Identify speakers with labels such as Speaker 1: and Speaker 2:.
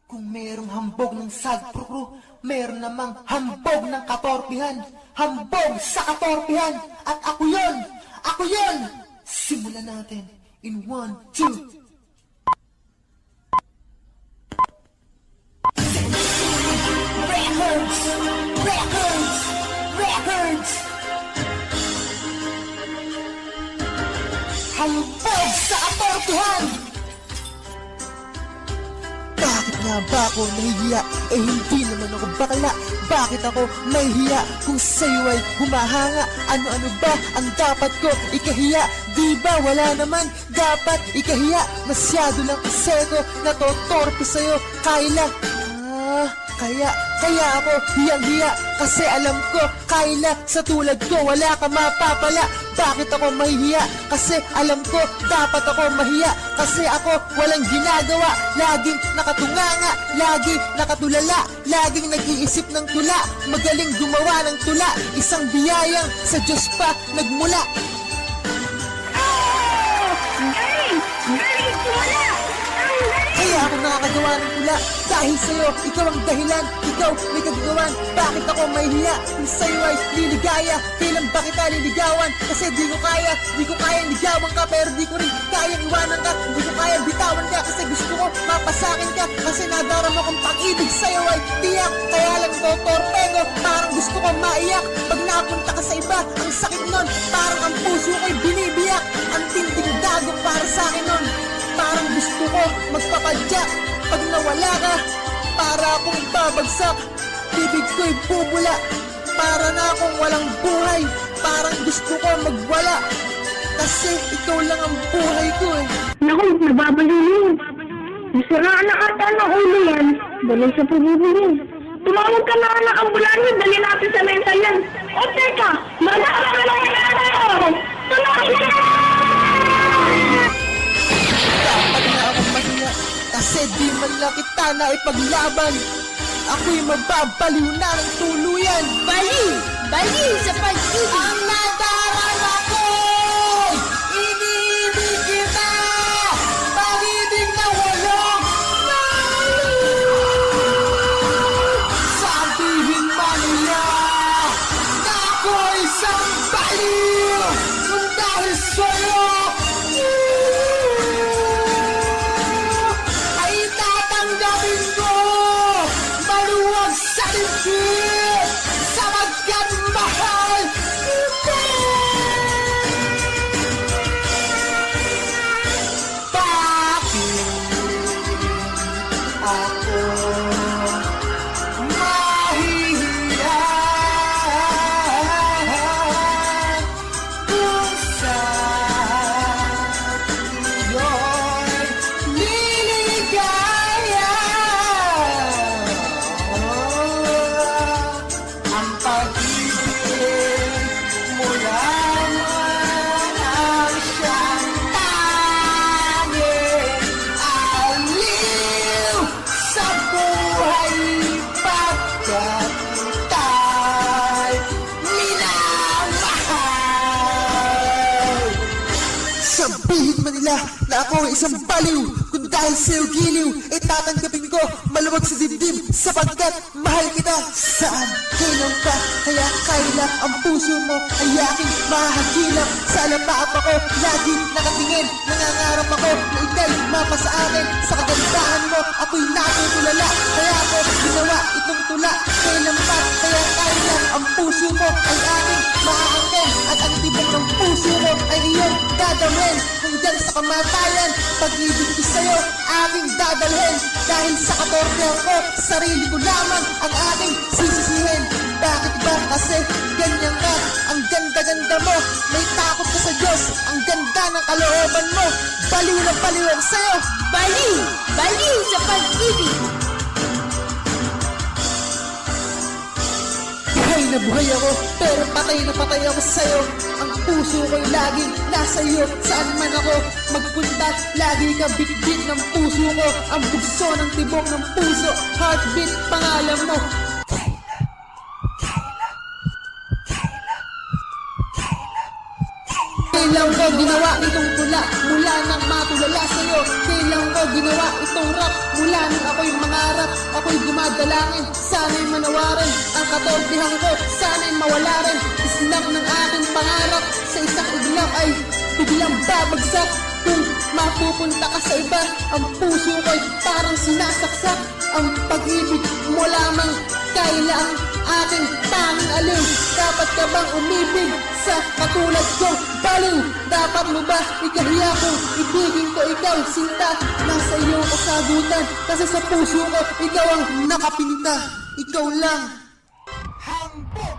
Speaker 1: Kung merong hambog ng sagpro, meron namang hambog ng katorpihan. Hambog sa katorpihan. At ako yun! Ako yun! Simulan natin in 1, 2. Records! Records! Records! Hambog sa katorpihan! Bakit nga ba ako nahihiya? Eh hindi naman ako bakla. Bakit ako nahihiya kung sa'yo ay humahanga? Ano-ano ba ang dapat ko ikahiya? Di ba wala naman dapat ikahiya? Masyado lang kasi ako natotorpe sa'yo. Kayla, kaya ako hiyang-hiya kasi alam ko, Kayla, sa tulad ko wala ka mapapala. Bakit ako mahihiya? Kasi alam ko, dapat ako mahiya kasi ako walang ginagawa. Laging nakatunganga, lagi nakatulala, laging nag-iisip ng tula, magaling gumawa ng tula, isang biyayang sa Diyos pa nagmula.
Speaker 2: Galing! Galing! Wala! Ang galing!
Speaker 1: Kaya ako nakakagawa ng tula dahil sa'yo, ikaw ang dahilan, ikaw may kagagawan. Bakit ako mahihiya kung sa'yo ay liligaya? Kailan ba kita liligawan? Kasi di ko kayang ligawan ka, pero di ko rin kayang iwanan ka. Di ko kayang bitawan ka kasi gusto ko mapasakin ka. Kasi nadarama kong pag-ibig sa'yo ay tiyak. Kaya lang totorpe ko, parang gusto ko maiyak. Pag napunta ka sa iba, ang sakit nun, parang ang puso ko'y binibiyak. Ang tinting dago para sa'kin nun, parang gusto ko magpapadyak. Pag nawala ka, para akong babagsak, bibig ko'y bubula, para na akong walang buhay. Parang gusto ko magwala, kasi ikaw lang ang buhay ko eh.
Speaker 2: Naku, nababaliw yun. Nasiraan na ata ng ulo yan. Dali sa pagbibihin. Tumawag ka na ng ambulansya, dali natin sa mesa yan. O teka, magkakaroon ka ng nangyari. Tumawag ka na!
Speaker 1: Dapat na akong mahiya, kasi di man lang kita na ipaglaban. Ako'y mababaliw na ng tuluyan.
Speaker 3: Baliw! Baliw sa pag-ibig!
Speaker 1: Ang nadarama ko, iniibig kita, pag-ibig na walang baliw. Sabihin man nila na ako isang baliw, kung dahil sa'yo ay tatanggapin ko maluwag sa dibdib, sapagkat mahal kita. Bakit ako mahihiya kung sa iyo'y liligaya? Ang pag-ibig mo lamang ang siyang tanging aliw sa buhay, pagkat kita'y minamahal. Sabihin man nila na ako ay isang baliw, kung dahil sa'yo giliw, eh tatanggapin ko maluwag sa dibdib, sapagkat mahal kita. Saan? Kailan pa? Kaya Kayla, ang puso mo ay aking mahagilap. Sa alapaap ako, lagi nakatingin, nangangarap ako na ika'y mapasa akin. Sa kagandahan mo, ako'y natutulala, kaya ako ginawa itong tula. Kailan pa? Kaya Kayla, ang puso mo ay aking maaangkin, at ang tibok ng puso mo ay iyong dadawin. Hanggang sa kamatayan, pag-ibig ko sa'yo aking dadalhin. Dahil sa katorpehan ko, sarili ko lamang ang aking sisisihin. Bakit ba kasi ganyan ka? Ang ganda-ganda mo, may takot ka sa Diyos, ang ganda ng kalooban mo. Baliw na baliw ang sa'yo.
Speaker 3: Baliw! Baliw sa pag-ibig!
Speaker 1: Buhay na buhay ako, pero patay na patay ako sa'yo. Ang puso ko'y laging nasa iyo, saan man ako magpunta, lagi ka bitbit ng puso ko. Ang bugso ng tibok ng puso, heartbeat, pangalan mo. Kailan ka ko ginawa itong tula mula nang matulala sa'yo? Kailan ko ginawa itong rap mula nang ako'y mangarap? Ako'y dumadalangin, sana'y manawarin ang katorbihan ko, sana'y mawala rin. Islang ng aking pangarap sa isang iglap ay biglang babagsak. Kung mapupunta ka sa iba, ang puso ko'y parang sinasaksak. Ang pag-ibig mo lamang kaila ang aking tanging aliw. Dapat ka bang umibig sa katulad kong baliw? Dapat mo ba ikahiya kung ibigin ko ikaw? Sinta, nasa iyong kasagutan, kasi sa puso ko ikaw ang nakapinta. Ikaw lang. Hambog!